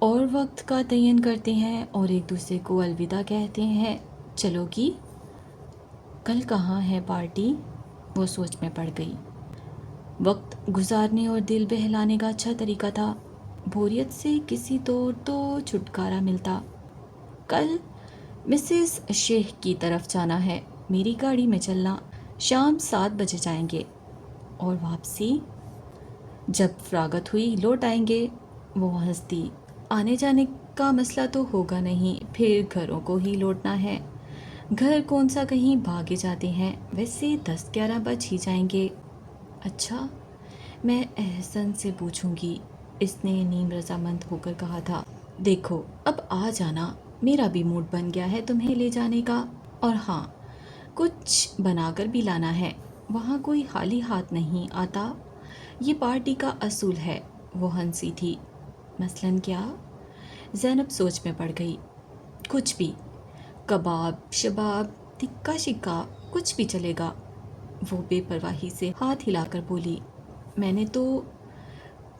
اور وقت کا تعین کرتے ہیں اور ایک دوسرے کو الوداع کہتے ہیں۔ چلو گی؟ کل کہاں ہے پارٹی؟ وہ سوچ میں پڑ گئی۔ وقت گزارنے اور دل بہلانے کا اچھا طریقہ تھا۔ بوریت سے کسی طور تو چھٹکارا ملتا۔ کل مسز شیخ کی طرف جانا ہے، میری گاڑی میں چلنا، شام 7 بجے جائیں گے۔ اور واپسی؟ جب فراغت ہوئی لوٹ آئیں گے۔ وہ ہنستی۔ آنے جانے کا مسئلہ تو ہوگا نہیں، پھر گھروں کو ہی لوٹنا ہے۔ گھر کون سا کہیں بھاگے جاتے ہیں، ویسے 10-11 بج ہی جائیں گے۔ اچھا، میں احسن سے پوچھوں گی، اس نے نیم رضامند ہو کر کہا تھا۔ دیکھو اب آ جانا، میرا بھی موڈ بن گیا ہے تمہیں لے جانے کا، اور ہاں کچھ بنا کر بھی لانا ہے، وہاں کوئی خالی ہاتھ نہیں آتا، یہ پارٹی کا اصول ہے۔ وہ ہنسی تھی۔ مثلاً کیا؟ زینب سوچ میں پڑ گئی۔ کچھ بھی، کباب، شباب، تکا شکا، کچھ بھی چلے گا۔ وہ بے پرواہی سے ہاتھ ہلا کر بولی، میں نے تو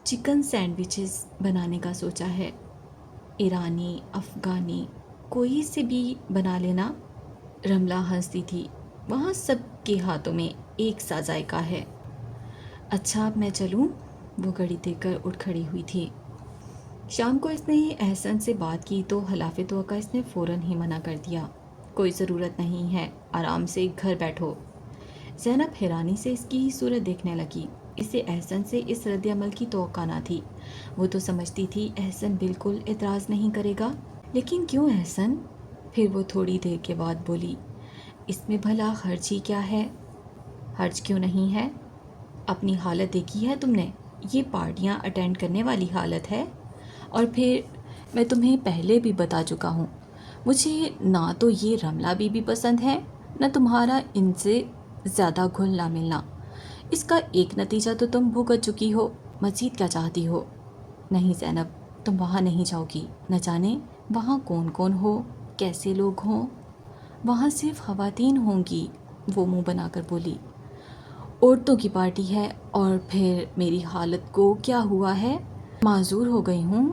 چکن سینڈوچز بنانے کا سوچا ہے، ایرانی، افغانی، کوئی سے بھی بنا لینا۔ رملہ ہنستی تھی۔ وہاں سب کے ہاتھوں میں ایک سا ذائقہ ہے۔ اچھا اب میں چلوں؟ وہ گھڑی دیکھ کر اٹھ کھڑی ہوئی تھی۔ شام کو اس نے احسن سے بات کی تو خلاف توقع اس نے فوراً ہی منع کر دیا۔ کوئی ضرورت نہیں ہے، آرام سے گھر بیٹھو۔ زینب حیرانی سے اس کی صورت دیکھنے لگی۔ اسے احسن سے اس رد عمل کی توقع نہ تھی۔ وہ تو سمجھتی تھی احسن بالکل اعتراض نہیں کرے گا، لیکن کیوں احسن؟ پھر وہ تھوڑی دیر کے بعد بولی، اس میں بھلا حرج ہی کیا ہے؟ حرج کیوں نہیں ہے؟ اپنی حالت دیکھی ہے تم نے؟ یہ پارٹیاں اٹینڈ کرنے والی حالت ہے، اور پھر میں تمہیں پہلے بھی بتا چکا ہوں، مجھے نہ تو یہ رملہ بی بی پسند ہے، نہ تمہارا ان سے زیادہ گھلنا ملنا۔ اس کا ایک نتیجہ تو تم بھگت چکی ہو، مزید کیا چاہتی ہو؟ نہیں زینب، تم وہاں نہیں جاؤ گی، نہ جانے وہاں کون کون ہو، کیسے لوگ ہوں۔ وہاں صرف خواتین ہوں گی، وہ منہ بنا کر بولی۔ عورتوں کی پارٹی ہے، اور پھر میری حالت کو کیا ہوا ہے؟ معذور ہو گئی ہوں،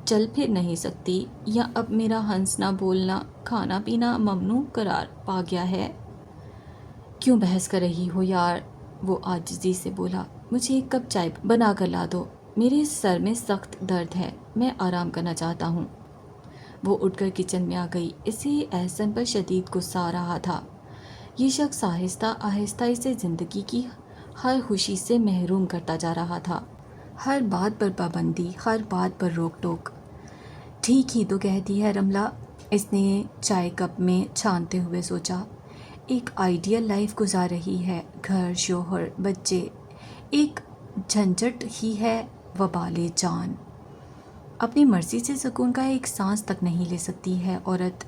چل پھر نہیں سکتی، یا اب میرا ہنسنا بولنا کھانا پینا ممنوع قرار پا گیا ہے؟ کیوں بحث کر رہی ہو یار؟ وہ عاجزی سے بولا، مجھے ایک کپ چائے بنا کر لا دو، میرے سر میں سخت درد ہے، میں آرام کرنا چاہتا ہوں۔ وہ اٹھ کر کچن میں آ گئی۔ اسے احسن پر شدید غصہ آ رہا تھا۔ یہ شخص آہستہ آہستہ اسے زندگی کی ہر خوشی سے محروم کرتا جا رہا تھا۔ ہر بات پر پابندی، ہر بات پر روک ٹوک۔ ٹھیک ہی تو کہتی ہے رملہ، اس نے چائے کپ میں چھانتے ہوئے سوچا۔ ایک آئیڈیل لائف گزار رہی ہے، گھر، شوہر، بچے، ایک جھنجھٹ ہی ہے وبال جان۔ اپنی مرضی سے سکون کا ایک سانس تک نہیں لے سکتی ہے عورت۔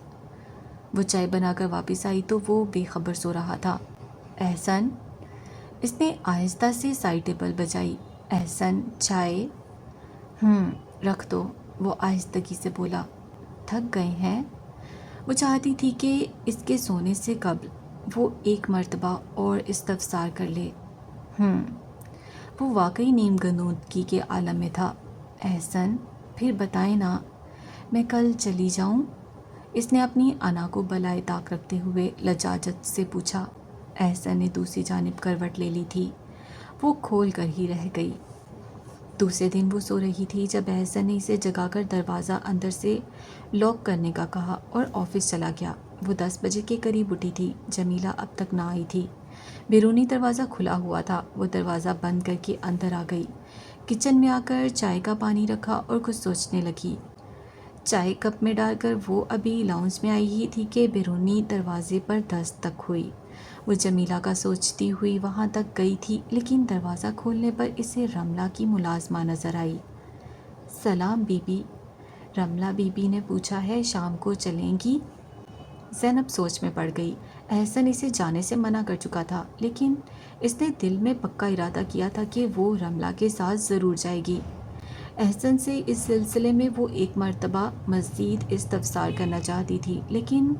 وہ چائے بنا کر واپس آئی تو وہ بے خبر سو رہا تھا۔ احسن، اس نے آہستہ سے سائڈ ٹیبل بجائی۔ احسن چائے؟ رکھ دو، وہ آہستگی سے بولا۔ تھک گئے ہیں؟ وہ چاہتی تھی کہ اس کے سونے سے قبل وہ ایک مرتبہ اور استفسار کر لے۔ وہ واقعی نیم غنودگی کے عالم میں تھا۔ احسن پھر بتائیں نا، میں کل چلی جاؤں؟ اس نے اپنی انا کو بالائے طاق رکھتے ہوئے لجاجت سے پوچھا۔ احسن نے دوسری جانب کروٹ لے لی تھی۔ وہ کھول کر ہی رہ گئی۔ دوسرے دن وہ سو رہی تھی جب احسن نے اسے جگا کر دروازہ اندر سے لاک کرنے کا کہا اور آفس چلا گیا۔ وہ 10 بجے کے قریب اٹھی تھی۔ جمیلہ اب تک نہ آئی تھی۔ بیرونی دروازہ کھلا ہوا تھا۔ وہ دروازہ بند کر کے اندر آ گئی۔ کچن میں آ کر چائے کا پانی رکھا اور کچھ سوچنے لگی۔ چائے کپ میں ڈال کر وہ ابھی لاؤنج میں آئی ہی تھی کہ بیرونی دروازے پر دستک ہوئی۔ وہ جمیلہ کا سوچتی ہوئی وہاں تک گئی تھی، لیکن دروازہ کھولنے پر اسے رملہ کی ملازمہ نظر آئی۔ سلام بی بی، رملہ بی بی نے پوچھا ہے شام کو چلیں گی؟ زینب سوچ میں پڑ گئی۔ احسن اسے جانے سے منع کر چکا تھا، لیکن اس نے دل میں پکا ارادہ کیا تھا کہ وہ رملہ کے ساتھ ضرور جائے گی۔ احسن سے اس سلسلے میں وہ ایک مرتبہ مزید استفسار کرنا چاہتی تھی، لیکن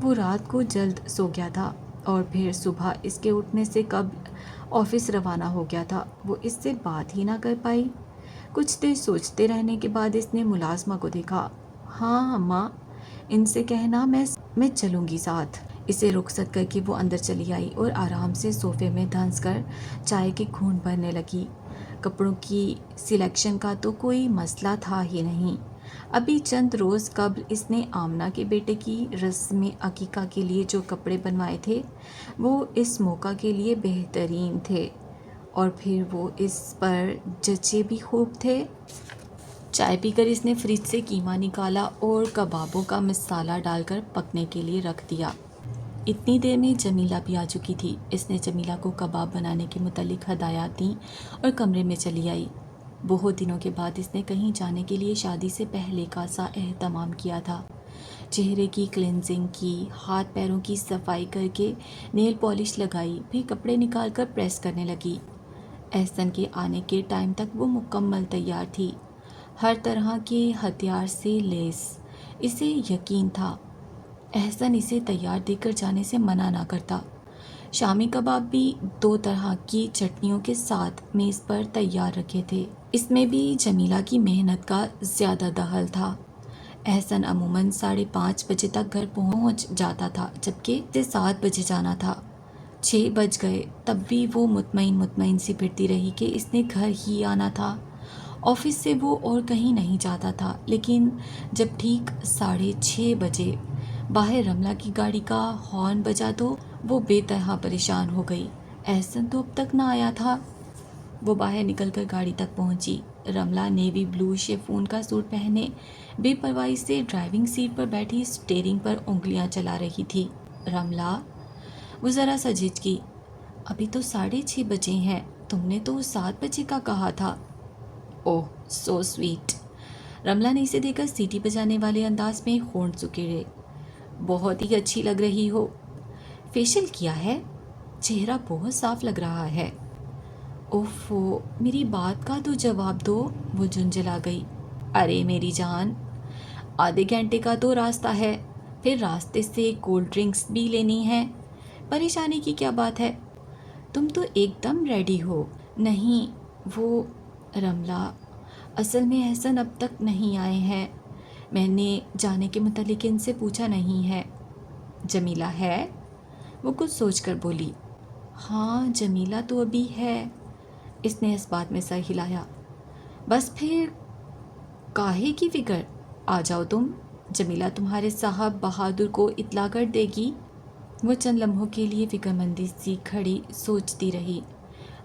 وہ رات کو جلد سو گیا تھا اور پھر صبح اس کے اٹھنے سے قبل آفس روانہ ہو گیا تھا۔ وہ اس سے بات ہی نہ کر پائی۔ کچھ دیر سوچتے رہنے کے بعد اس نے ملازمہ کو دیکھا۔ ہاں اماں، ان سے کہنا میں چلوں گی ساتھ۔ اسے رخصت کر کے وہ اندر چلی آئی اور آرام سے صوفے میں دھنس کر چائے کے گھونٹ بھرنے لگی۔ کپڑوں کی سلیکشن کا تو کوئی مسئلہ تھا ہی نہیں۔ ابھی چند روز قبل اس نے آمنہ کے بیٹے کی رسم عقیقہ کے لیے جو کپڑے بنوائے تھے وہ اس موقع کے لیے بہترین تھے، اور پھر وہ اس پر جچے بھی خوب تھے۔ چائے پی کر اس نے فریج سے قیمہ نکالا اور کبابوں کا مسالہ ڈال کر پکنے کے لیے رکھ دیا۔ اتنی دیر میں جمیلہ بھی آ چکی تھی۔ اس نے جمیلہ کو کباب بنانے کے متعلق ہدایات دیں اور کمرے میں چلی آئی۔ بہت دنوں کے بعد اس نے کہیں جانے کے لیے شادی سے پہلے کا سا اہتمام کیا تھا۔ چہرے کی کلینزنگ کی، ہاتھ پیروں کی صفائی کر کے نیل پالش لگائی، پھر کپڑے نکال کر پریس کرنے لگی۔ احسن کے آنے کے ٹائم تک وہ مکمل تیار تھی، ہر طرح کے ہتھیار سے لیس۔ اسے یقین تھا احسن اسے تیار دیکھ کر جانے سے منع نہ کرتا۔ شامی کباب بھی 2 طرح کی چٹنیوں کے ساتھ میز پر تیار رکھے تھے۔ اس میں بھی جمیلہ کی محنت کا زیادہ دخل تھا۔ احسن عموماً 5:30 بجے تک گھر پہنچ جاتا تھا، جبکہ اسے 7 بجے جانا تھا۔ 6 بج گئے تب بھی وہ مطمئن سی پھرتی رہی کہ اس نے گھر ہی آنا تھا۔ آفس سے وہ اور کہیں نہیں جاتا تھا، لیکن جب ٹھیک 6:30 بجے باہر رملہ کی گاڑی کا ہارن بجا تو وہ بے طرح پریشان ہو گئی۔ احسن تو اب تک نہ آیا تھا۔ وہ باہر نکل کر گاڑی تک پہنچی۔ رملہ نیوی بلو شیفون کا سوٹ پہنے بے پرواہی سے ڈرائیونگ سیٹ پر بیٹھی اسٹیئرنگ پر انگلیاں چلا رہی تھی۔ رملہ، وہ ذرا سا جھجکی، ابھی تو 6:30 بجے ہیں، تم نے تو 7 بجے کا کہا تھا۔ اوہ سو سویٹ۔ رملہ نے اسے دیکھ کر سیٹی بجانے والے انداز میں ہونٹ سکیڑے۔ بہت ہی اچھی لگ رہی ہو۔ فیشل کیا ہے؟ چہرہ بہت صاف لگ رہا ہے۔ اوفو، میری بات کا تو جواب دو، وہ جھنجھلا گئی۔ ارے میری جان، آدھے گھنٹے کا تو راستہ ہے، پھر راستے سے کولڈ ڈرنکس بھی لینی ہے، پریشانی کی کیا بات ہے؟ تم تو ایک دم ریڈی ہو۔ نہیں وہ، رملہ، اصل میں احسن اب تک نہیں آئے ہیں، میں نے جانے کے متعلق ان سے پوچھا نہیں ہے۔ جمیلہ ہے؟ وہ کچھ سوچ کر بولی۔ ہاں جمیلہ تو ابھی ہے۔ اس نے اس بات میں سر ہلایا۔ بس پھر کاہے کی فکر، آ جاؤ تم، جمیلہ تمہارے صاحب بہادر کو اطلاع کر دے گی۔ وہ چند لمحوں کے لیے فکر مندی سی کھڑی سوچتی رہی۔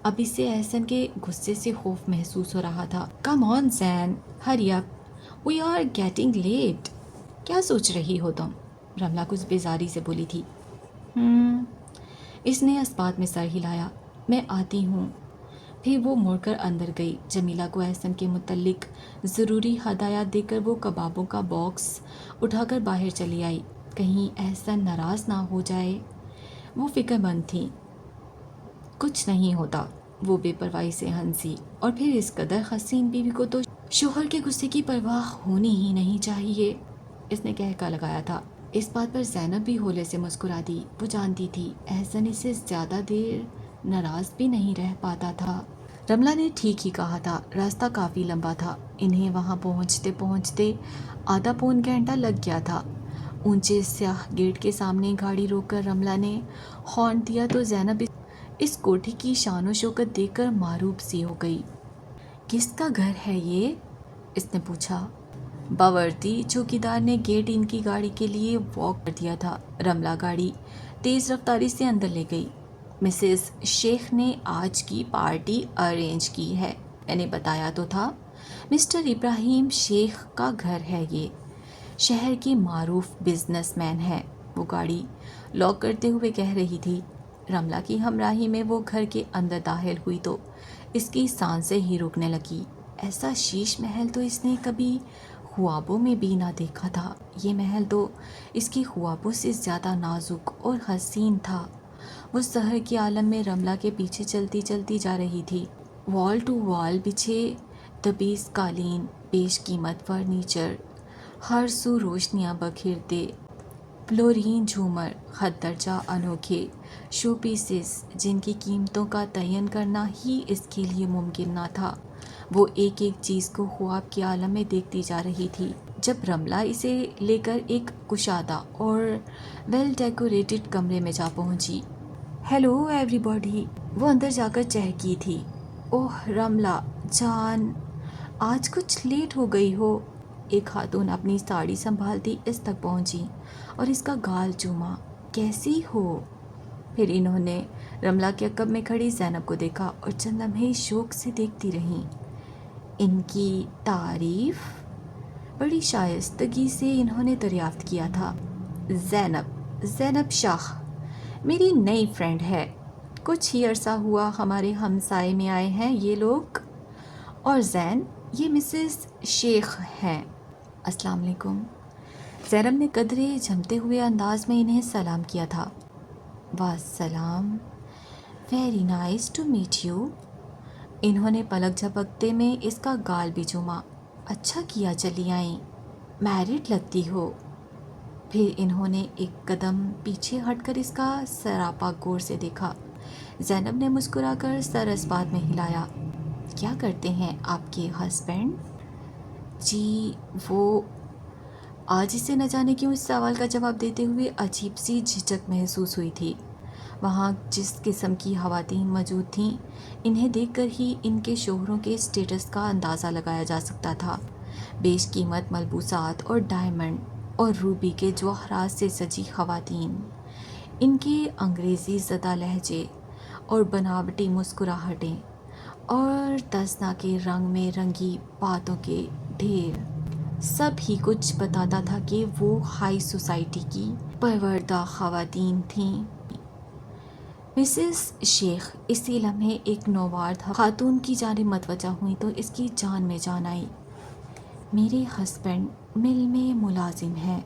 اب اسے احسن کے غصے سے خوف محسوس ہو رہا تھا۔ کم آن زین، ہری اپ، وی آر گیٹنگ لیٹ۔ کیا سوچ رہی ہو تم؟ رملہ کچھ بیزاری سے بولی تھی۔ اس نے اس بات میں سر ہلایا۔ میں آتی ہوں۔ پھر وہ مڑ کر اندر گئی۔ جمیلہ کو احسن کے متعلق ضروری ہدایات دے کر وہ کبابوں کا باکس اٹھا کر باہر چلی آئی، کہیں احسن ناراض نہ ہو جائے۔ وہ فکر مند تھی۔ کچھ نہیں ہوتا، وہ بے پرواہی سے ہنسی۔ اور پھر اس قدر حسین بیوی کو تو شوہر کے غصے کی پرواہ ہونی ہی نہیں چاہیے، اس نے کہکا لگایا تھا۔ اس بات پر زینب بھی ہولے سے مسکرا دی۔ وہ جانتی تھی احسن اس سے زیادہ دیر ناراض بھی نہیں رہ پاتا تھا۔ رملہ نے ٹھیک ہی کہا تھا، راستہ کافی لمبا تھا۔ انہیں وہاں پہنچتے پہنچتے آدھا پون گھنٹہ لگ گیا تھا۔ اونچے سیاہ گیٹ کے سامنے گاڑی روک کر رملہ نے ہارن دیا تو زینب اس کوٹھی کی شان و شوکت دیکھ کر معروب سی ہو گئی۔ کس کا گھر ہے یہ؟ اس نے پوچھا۔ باورتی چوکیدار نے گیٹ ان کی گاڑی کے لیے واک کر دیا تھا۔ رملہ گاڑی تیز رفتاری سے اندر لے گئی۔ مسز شیخ نے آج کی پارٹی ارینج کی ہے، میں نے بتایا تو تھا، مسٹر ابراہیم شیخ کا گھر ہے یہ، شہر کے معروف بزنس مین ہیں، وہ گاڑی لاک کرتے ہوئے کہہ رہی تھی۔ رملہ کی ہمراہی میں وہ گھر کے اندر داخل ہوئی تو اس کی سانسیں ہی رکنے لگی۔ ایسا شیش محل تو اس نے کبھی خوابوں میں بھی نہ دیکھا تھا۔ یہ محل تو اس کی خوابوں سے زیادہ نازک اور حسین تھا۔ وہ سحر کے عالم میں رملہ کے پیچھے چلتی چلتی جا رہی تھی۔ وال ٹو وال بچھے دبیز قالین، بیش قیمت فرنیچر، ہر سو روشنیاں بکھیرتے فلورین جھومر، خط درجہ انوکھے شو پیسز جن کی قیمتوں کا تعین کرنا ہی اس کے لیے ممکن نہ تھا۔ وہ ایک ایک چیز کو خواب کے عالم میں دیکھتی جا رہی تھی جب رملہ اسے لے کر ایک کشادہ اور ویل ڈیکوریٹڈ کمرے میں جا پہنچی۔ ہیلو ایوری باڈی، وہ اندر جا کر چہکی تھی۔ اوہ رملہ جان، آج کچھ لیٹ ہو گئی ہو۔ ایک خاتون اپنی ساڑی سنبھالتی اس تک پہنچی اور اس کا گال چوما۔ کیسی ہو؟ پھر انہوں نے رملہ کے عقب میں کھڑی زینب کو دیکھا اور چند لمحے شوق سے دیکھتی رہیں۔ ان کی تعریف بڑی شائستگی سے انہوں نے دریافت کیا تھا۔ زینب شاہ میری نئی فرینڈ ہے، کچھ ہی عرصہ ہوا ہمارے ہمسائے میں آئے ہیں یہ لوگ، اور زین یہ مسز شیخ ہیں۔ السلام علیکم۔ زینب نے قدرے جھمتے ہوئے انداز میں انہیں سلام کیا تھا۔ والسلام، very nice to meet you. انہوں نے پلک جھپکتے میں اس کا گال بھی چوما۔ اچھا کیا چلی آئیں، میرڈ لگتی ہو۔ پھر انہوں نے ایک قدم پیچھے ہٹ کر اس کا سراپا غور سے دیکھا۔ زینب نے مسکرا کر سر اس بات میں ہلایا۔ کیا کرتے ہیں آپ کے ہسبینڈ؟ جی وہ، آج اسے نہ جانے کیوں اس سوال کا جواب دیتے ہوئے عجیب سی جھجک محسوس ہوئی تھی۔ وہاں جس قسم کی خواتین موجود تھیں انہیں دیکھ کر ہی ان کے شوہروں کے اسٹیٹس کا اندازہ لگایا جا سکتا تھا۔ بیش قیمت ملبوسات اور ڈائمنڈ اور روبی کے جواہرات سے سجی خواتین، ان کے انگریزی زدہ لہجے اور بناوٹی مسکراہٹیں اور دسنا کے رنگ میں رنگی باتوں کے ڈھیر، سب ہی کچھ بتاتا تھا کہ وہ ہائی سوسائٹی کی پروردہ خواتین تھیں۔ مسز شیخ اسی لمحے ایک نوآورد خاتون کی جانب متوجہ ہوئی تو اس کی جان میں جان آئی۔ میرے ہسبینڈ مل میں ملازم ہیں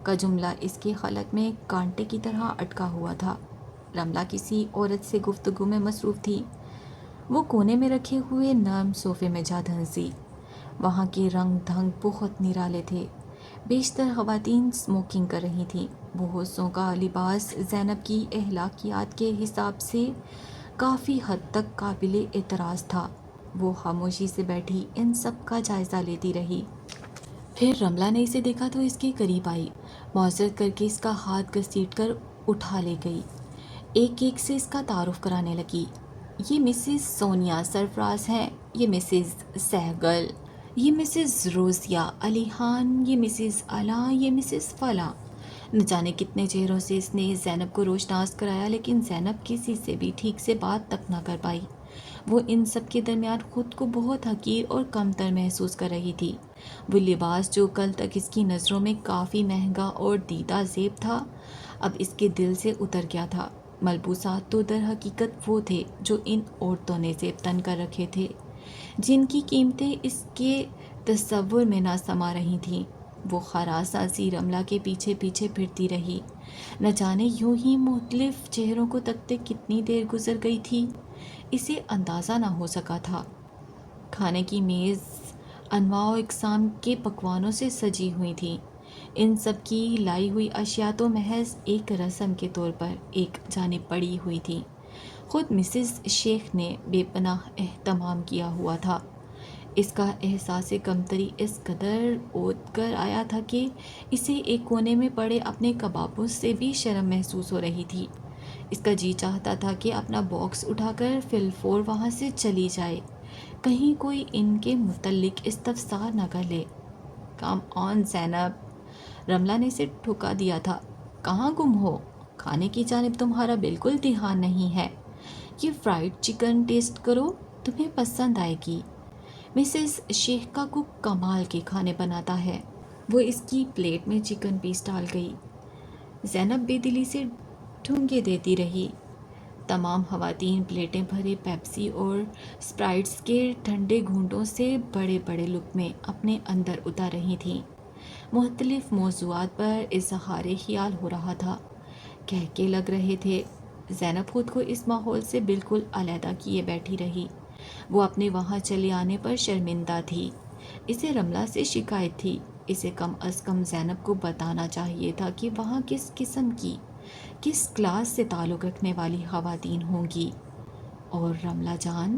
کا جملہ اس کے حلق میں کانٹے کی طرح اٹکا ہوا تھا۔ رملہ کسی عورت سے گفتگو میں مصروف تھی۔ وہ کونے میں رکھے ہوئے نرم صوفے میں جا دھنسی۔ وہاں کے رنگ ڈھنگ بہت نرالے تھے۔ بیشتر خواتین اسموکنگ کر رہی تھیں۔ بہتوں کا لباس زینب کی اخلاقیات کے حساب سے کافی حد تک قابل اعتراض تھا۔ وہ خاموشی سے بیٹھی ان سب کا جائزہ لیتی رہی۔ پھر رملہ نے اسے دیکھا تو اس کے قریب آئی، معذرت کر کے اس کا ہاتھ گھسیٹ کر اٹھا لے گئی۔ ایک ایک سے اس کا تعارف کرانے لگی۔ یہ مسز سونیا سرفراز ہیں، یہ مسز سہگل، یہ مسز روزیہ علی خان، یہ مسز علا، یہ مسز فلاں۔ نہ جانے کتنے چہروں سے اس نے زینب کو روشناس کرایا، لیکن زینب کسی سے بھی ٹھیک سے بات تک نہ کر پائی۔ وہ ان سب کے درمیان خود کو بہت حقیر اور کمتر محسوس کر رہی تھی۔ وہ لباس جو کل تک اس کی نظروں میں کافی مہنگا اور دیدہ زیب تھا، اب اس کے دل سے اتر گیا تھا۔ ملبوسات تو در حقیقت وہ تھے جو ان عورتوں نے زیب تن کر رکھے تھے، جن کی قیمتیں اس کے تصور میں نہ سما رہی تھیں۔ وہ خراساں سی رملہ کے پیچھے پیچھے پھرتی رہی۔ نہ جانے یوں ہی مختلف چہروں کو تکتے کتنی دیر گزر گئی تھی، اسے اندازہ نہ ہو سکا تھا۔ کھانے کی میز انواع و اقسام کے پکوانوں سے سجی ہوئی تھی۔ ان سب کی لائی ہوئی اشیاء تو محض ایک رسم کے طور پر ایک جانب پڑی ہوئی تھی۔ خود مسز شیخ نے بے پناہ اہتمام کیا ہوا تھا۔ اس کا احساس کمتری اس قدر اوت کر آیا تھا کہ اسے ایک کونے میں پڑے اپنے کبابوں سے بھی شرم محسوس ہو رہی تھی۔ اس کا جی چاہتا تھا کہ اپنا باکس اٹھا کر فی الفور وہاں سے چلی جائے، کہیں کوئی ان کے متعلق استفسار نہ کر لے۔ کم آن زینب، رملہ نے اسے ٹھکا دیا تھا۔ کہاں گم ہو؟ کھانے کی جانب تمہارا بالکل دھیان نہیں ہے۔ یہ فرائیڈ چکن ٹیسٹ کرو، تمہیں پسند آئے گی۔ مسز شیخ کا کوک کمال کے کھانے بناتا ہے۔ وہ اس کی پلیٹ میں چکن پیس ڈال گئی۔ زینب بے دلی سے ٹھونگے دیتی رہی۔ تمام خواتین پلیٹیں بھرے پیپسی اور اسپرائٹس کے ٹھنڈے گھونٹوں سے بڑے بڑے لقمے اپنے اندر اتار رہی تھیں۔ مختلف موضوعات پر اظہار خیال ہو رہا تھا، کہکے لگ رہے تھے۔ زینب خود کو اس ماحول سے بالکل علیحدہ کیے بیٹھی رہی۔ وہ اپنے وہاں چلے آنے پر شرمندہ تھی۔ اسے رملہ سے شکایت تھی۔ اسے کم از کم زینب کو بتانا چاہیے تھا کہ وہاں کس قسم کی، کس کلاس سے تعلق رکھنے والی خواتین ہوں گی۔ اور رملہ جان،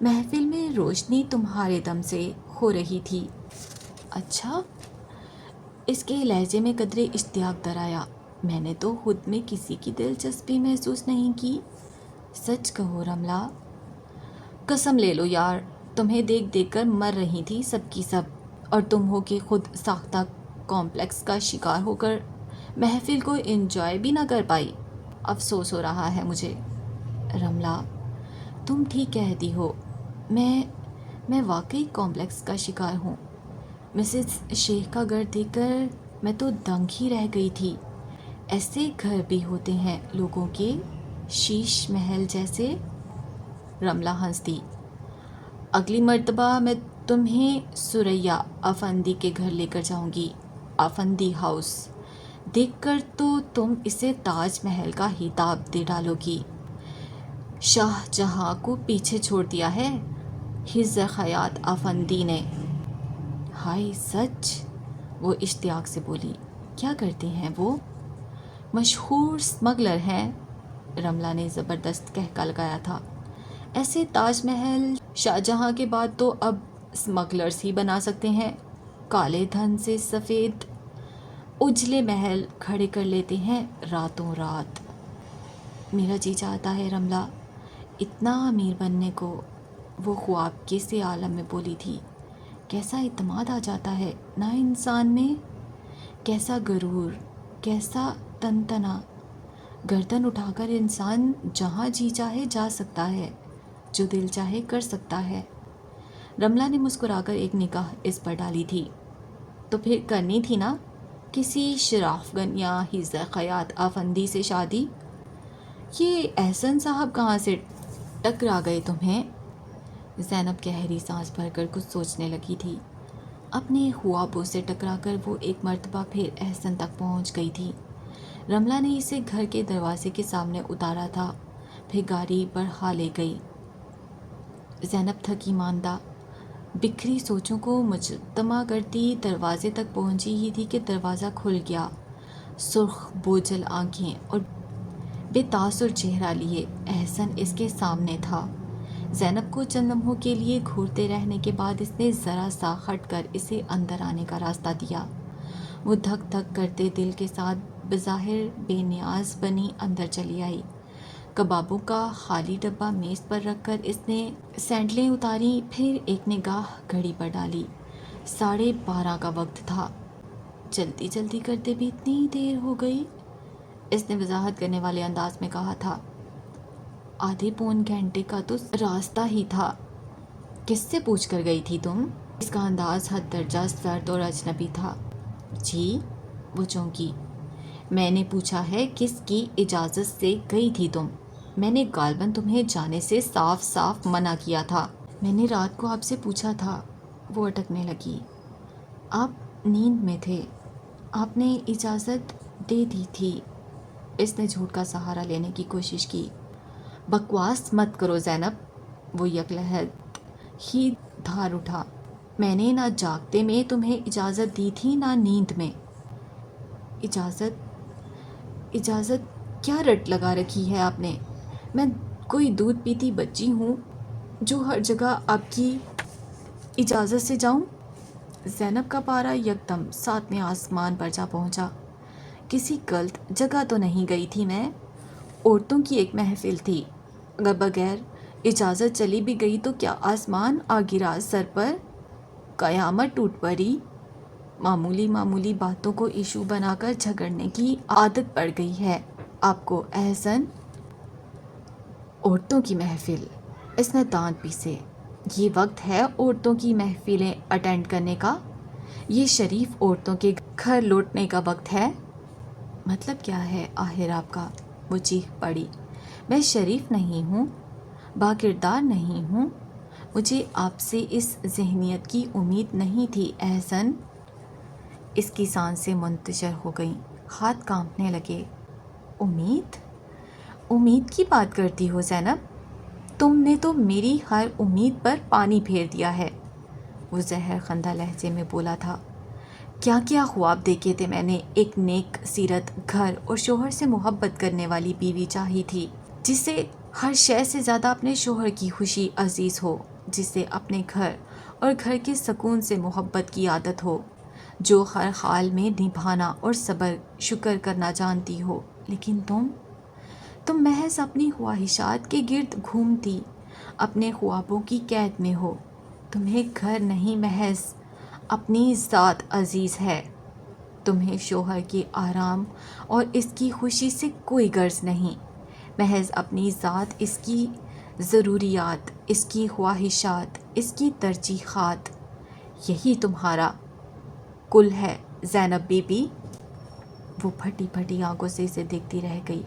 محفل میں روشنی تمہارے دم سے ہو رہی تھی۔ اچھا؟ اس کے لہجے میں قدرے اشتیاق در آیا۔ میں نے تو خود میں کسی کی دلچسپی محسوس نہیں کی۔ سچ کہو رملہ۔ قسم لے لو یار، تمہیں دیکھ دیکھ کر مر رہی تھی سب کی سب، اور تم ہو کہ خود ساختہ کمپلیکس کا شکار ہو کر محفل کو انجوائے بھی نہ کر پائی۔ افسوس ہو رہا ہے مجھے۔ رملہ، تم ٹھیک کہتی ہو، میں واقعی کمپلیکس کا شکار ہوں۔ مسز شیخ کا گھر دیکھ کر میں تو دنگ ہی رہ گئی تھی۔ ایسے گھر بھی ہوتے ہیں لوگوں کے، شیش محل جیسے۔ رملہ ہنس دی۔ اگلی مرتبہ میں تمہیں سریا افندی کے گھر لے کر جاؤں گی، افندی ہاؤس۔ دیکھ کر تو تم اسے تاج محل کا خطاب دے ڈالو گی۔ شاہ جہاں کو پیچھے چھوڑ دیا ہے حز خیات افندی نے۔ ہائے سچ، وہ اشتیاق سے بولی۔ کیا کرتے ہیں وہ؟ مشہور اسمگلر ہیں۔ رملہ نے زبردست کہکا لگایا تھا۔ ایسے تاج محل شاہ جہاں کے بعد تو اب اسمگلرز ہی بنا سکتے ہیں۔ کالے دھن سے سفید اجلے محل کھڑے کر لیتے ہیں راتوں رات۔ میرا جی چاہتا ہے رملہ، اتنا امیر بننے کو۔ وہ خواب کے سے عالم میں بولی تھی۔ کیسا اعتماد آ جاتا ہے نا انسان میں، کیسا غرور، کیسا تنتنا۔ گردن اٹھا کر انسان جہاں جی چاہے جا سکتا ہے، جو دل چاہے کر سکتا ہے۔ رملہ نے مسکرا کر ایک نگاہ اس پر ڈالی تھی۔ تو پھر کرنی تھی نا کسی شراف گن یا حز خیات افندی سے شادی۔ یہ احسن صاحب کہاں سے ٹکرا گئے تمہیں؟ زینب گہری سانس بھر کر کچھ سوچنے لگی تھی۔ اپنے خوابوں سے ٹکرا کر وہ ایک مرتبہ پھر احسن تک پہنچ گئی تھی۔ رملہ نے اسے گھر کے دروازے کے سامنے اتارا تھا، پھر گاڑی بڑھا لے گئی۔ زینب تھکی ماندہ، بکھری سوچوں کو مجتمع کرتی دروازے تک پہنچی ہی تھی کہ دروازہ کھل گیا۔ سرخ بوجھل آنکھیں اور بے تاثر چہرہ لیے احسن اس کے سامنے تھا۔ زینب کو چند لمحوں کے لیے گھورتے رہنے کے بعد اس نے ذرا سا ہٹ کر اسے اندر آنے کا راستہ دیا۔ وہ دھک دھک کرتے دل کے ساتھ بظاہر بے نیاز بنی اندر چلی آئی۔ کبابوں کا خالی ڈبہ میز پر رکھ کر اس نے سینڈلیں اتاری، پھر ایک نگاہ گھڑی پر ڈالی۔ 12:30 کا وقت تھا۔ جلدی جلدی کرتے بھی اتنی دیر ہو گئی، اس نے وضاحت کرنے والے انداز میں کہا تھا۔ آدھے پون گھنٹے کا تو راستہ ہی تھا۔ کس سے پوچھ کر گئی تھی تم؟ اس کا انداز حد درجہ سرد اور اجنبی تھا۔ جی؟ وہ چونکی۔ میں نے پوچھا ہے کس کی اجازت سے گئی تھی تم؟ میں نے غالباً تمہیں جانے سے صاف صاف منع کیا تھا۔ میں نے رات کو آپ سے پوچھا تھا۔ وہ اٹکنے لگی۔ آپ نیند میں تھے، آپ نے اجازت دے دی تھی۔ اس نے جھوٹ کا سہارا لینے کی کوشش کی۔ بکواس مت کرو زینب، وہ یکلحظ ہی دھار اٹھا۔ میں نے نہ جاگتے میں تمہیں اجازت دی تھی نہ نیند میں۔ اجازت کیا رٹ لگا رکھی ہے آپ نے؟ میں کوئی دودھ پیتی بچی ہوں جو ہر جگہ آپ کی اجازت سے جاؤں؟ زینب کا پارا یکدم 7ویں آسمان پر جا پہنچا۔ کسی غلط جگہ تو نہیں گئی تھی میں؟ عورتوں کی ایک محفل تھی، اگر بغیر اجازت چلی بھی گئی تو کیا آسمان آ گرا سر پر؟ قیامت ٹوٹ پڑی؟ معمولی معمولی باتوں کو ایشو بنا کر جھگڑنے کی عادت پڑ گئی ہے آپ کو احسن۔ عورتوں کی محفل، اس نے دانت پیسے۔ یہ وقت ہے عورتوں کی محفلیں اٹینڈ کرنے کا؟ یہ شریف عورتوں کے گھر لوٹنے کا وقت ہے؟ مطلب کیا ہے آخر آپ کا؟ وہ چیخ پڑی۔ میں شریف نہیں ہوں، باکردار نہیں ہوں، مجھے آپ سے اس ذہنیت کی امید نہیں تھی احسن۔ اس کی سانسیں منتشر ہو گئیں، ہاتھ کانپنے لگے۔ امید کی بات کرتی ہو زینب؟ تم نے تو میری ہر امید پر پانی پھیر دیا ہے، وہ زہر خندہ لہجے میں بولا تھا۔ کیا کیا خواب دیکھے تھے میں نے، ایک نیک سیرت گھر اور شوہر سے محبت کرنے والی بیوی چاہی تھی، جسے ہر شے سے زیادہ اپنے شوہر کی خوشی عزیز ہو، جسے اپنے گھر اور گھر کے سکون سے محبت کی عادت ہو، جو ہر حال میں نبھانا اور صبر شکر کرنا جانتی ہو۔ لیکن تم محض اپنی خواہشات کے گرد گھومتی اپنے خوابوں کی قید میں ہو۔ تمہیں گھر نہیں، محض اپنی ذات عزیز ہے۔ تمہیں شوہر کے آرام اور اس کی خوشی سے کوئی غرض نہیں، محض اپنی ذات، اس کی ضروریات، اس کی خواہشات، اس کی ترجیحات، یہی تمہارا کل ہے زینب بی بی۔ وہ پھٹی پھٹی آنکھوں سے اسے دیکھتی رہ گئی۔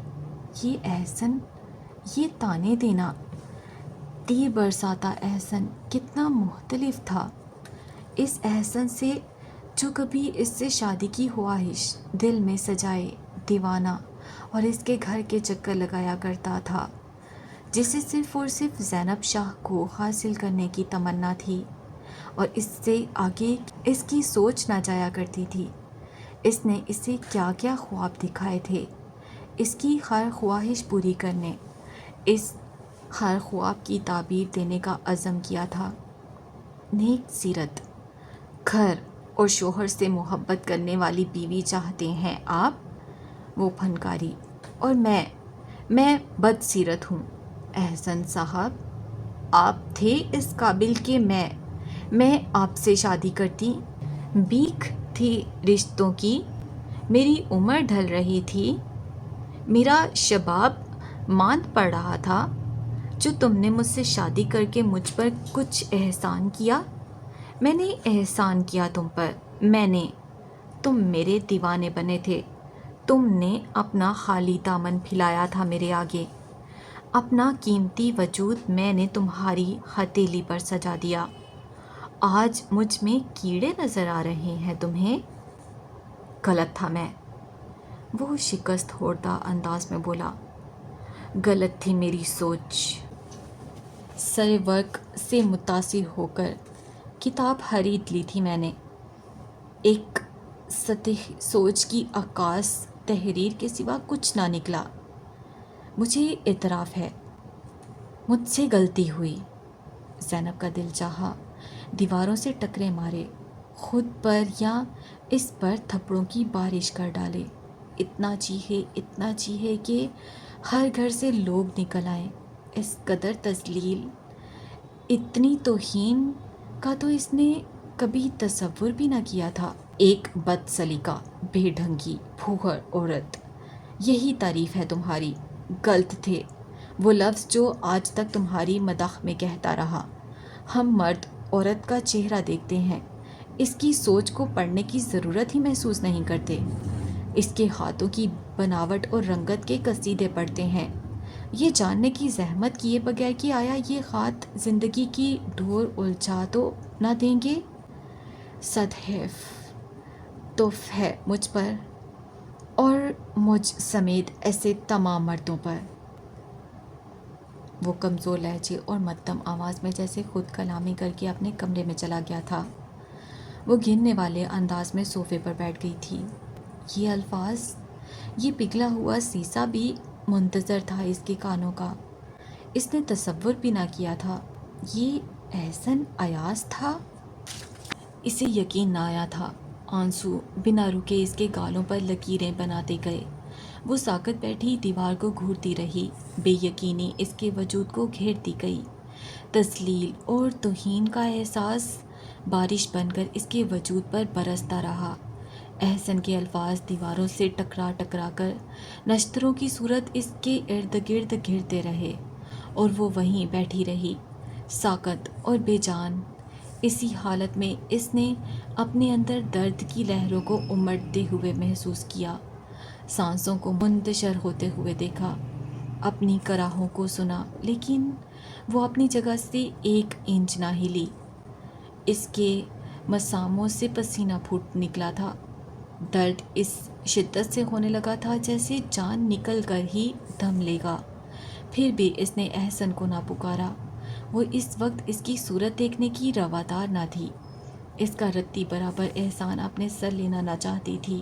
یہ احسن، یہ تانے دینا، تیر برساتا احسن کتنا مختلف تھا اس احسن سے جو کبھی اس سے شادی کی خواہش دل میں سجائے دیوانہ اور اس کے گھر کے چکر لگایا کرتا تھا، جسے صرف اور صرف زینب شاہ کو حاصل کرنے کی تمنا تھی، اور اس سے آگے اس کی سوچ نہ جایا کرتی تھی۔ اس نے اسے کیا کیا خواب دکھائے تھے، اس کی ہر خواہش پوری کرنے، اس ہر خواب کی تعبیر دینے کا عزم کیا تھا۔ نیک سیرت، گھر اور شوہر سے محبت کرنے والی بیوی چاہتے ہیں آپ؟ وہ پھنکاری۔ اور میں بد سیرت ہوں احسن صاحب، آپ تھے اس قابل کہ میں آپ سے شادی کرتی؟ بیک تھی رشتوں کی، میری عمر ڈھل رہی تھی، میرا شباب ماند پڑ رہا تھا، جو تم نے مجھ سے شادی کر کے مجھ پر کچھ احسان کیا؟ میں نے احسان کیا تم پر، تم میرے دیوانے بنے تھے، تم نے اپنا خالی دامن پھیلایا تھا میرے آگے، اپنا قیمتی وجود میں نے تمہاری ہتھیلی پر سجا دیا۔ آج مجھ میں کیڑے نظر آ رہے ہیں تمہیں؟ غلط تھا میں، وہ شکست خوردہ انداز میں بولا۔ غلط تھی میری سوچ۔ سر ورق سے متاثر ہو کر کتاب خرید لی تھی میں نے۔ ایک سطحی سوچ کی عکاس تحریر کے سوا کچھ نہ نکلا۔ مجھے اعتراف ہے، مجھ سے غلطی ہوئی۔ زینب کا دل چاہا دیواروں سے ٹکرے مارے، خود پر یا اس پر تھپڑوں کی بارش کر ڈالے، اتنا چیخے کہ ہر گھر سے لوگ نکل آئیں۔ اس قدر تذلیل، اتنی توہین کا تو اس نے کبھی تصور بھی نہ کیا تھا۔ ایک بد سلیقہ، بے ڈھنگی، پھوہر عورت، یہی تعریف ہے تمہاری۔ غلط تھے وہ لفظ جو آج تک تمہاری مداح میں کہتا رہا۔ ہم مرد عورت کا چہرہ دیکھتے ہیں، اس کی سوچ کو پڑھنے کی ضرورت ہی محسوس نہیں کرتے، اس کے ہاتھوں کی بناوٹ اور رنگت کے قصیدے پڑھتے ہیں، یہ جاننے کی زحمت کیے بغیر کہ آیا یہ خط زندگی کی ڈور الجھا تو نہ دیں گے۔ صد حیف تف ہے مجھ پر اور مجھ سمیت ایسے تمام مردوں پر۔ وہ کمزور لہجے اور مدھم آواز میں جیسے خود کلامی کر کے اپنے کمرے میں چلا گیا تھا۔ وہ گھننے والے انداز میں صوفے پر بیٹھ گئی تھی۔ یہ الفاظ، یہ پگھلا ہوا سیسا بھی منتظر تھا اس کے کانوں کا۔ اس نے تصور بھی نہ کیا تھا یہ احسن ایاز تھا۔ اسے یقین نہ آیا تھا۔ آنسو بنا رکے اس کے گالوں پر لکیریں بناتے گئے۔ وہ ساکت بیٹھی دیوار کو گھورتی رہی، بے یقینی اس کے وجود کو گھیرتی گئی، تذلیل اور توہین کا احساس بارش بن کر اس کے وجود پر برستا رہا۔ احسن کے الفاظ دیواروں سے ٹکرا کر نشتروں کی صورت اس کے ارد گرد گھرتے رہے، اور وہ وہیں بیٹھی رہی، ساکت اور بے جان۔ اسی حالت میں اس نے اپنے اندر درد کی لہروں کو امڑتے ہوئے محسوس کیا، سانسوں کو منتشر ہوتے ہوئے دیکھا، اپنی کراہوں کو سنا، لیکن وہ اپنی جگہ سے ایک انچ نہ ہلی۔ اس کے مساموں سے پسینہ پھوٹ نکلا تھا، درد اس شدت سے ہونے لگا تھا جیسے جان نکل کر ہی دم لے گا۔ پھر بھی اس نے احسن کو نہ پکارا۔ وہ اس وقت اس کی صورت دیکھنے کی روادار نہ تھی، اس کا رتی برابر احسان اپنے سر لینا نہ چاہتی تھی۔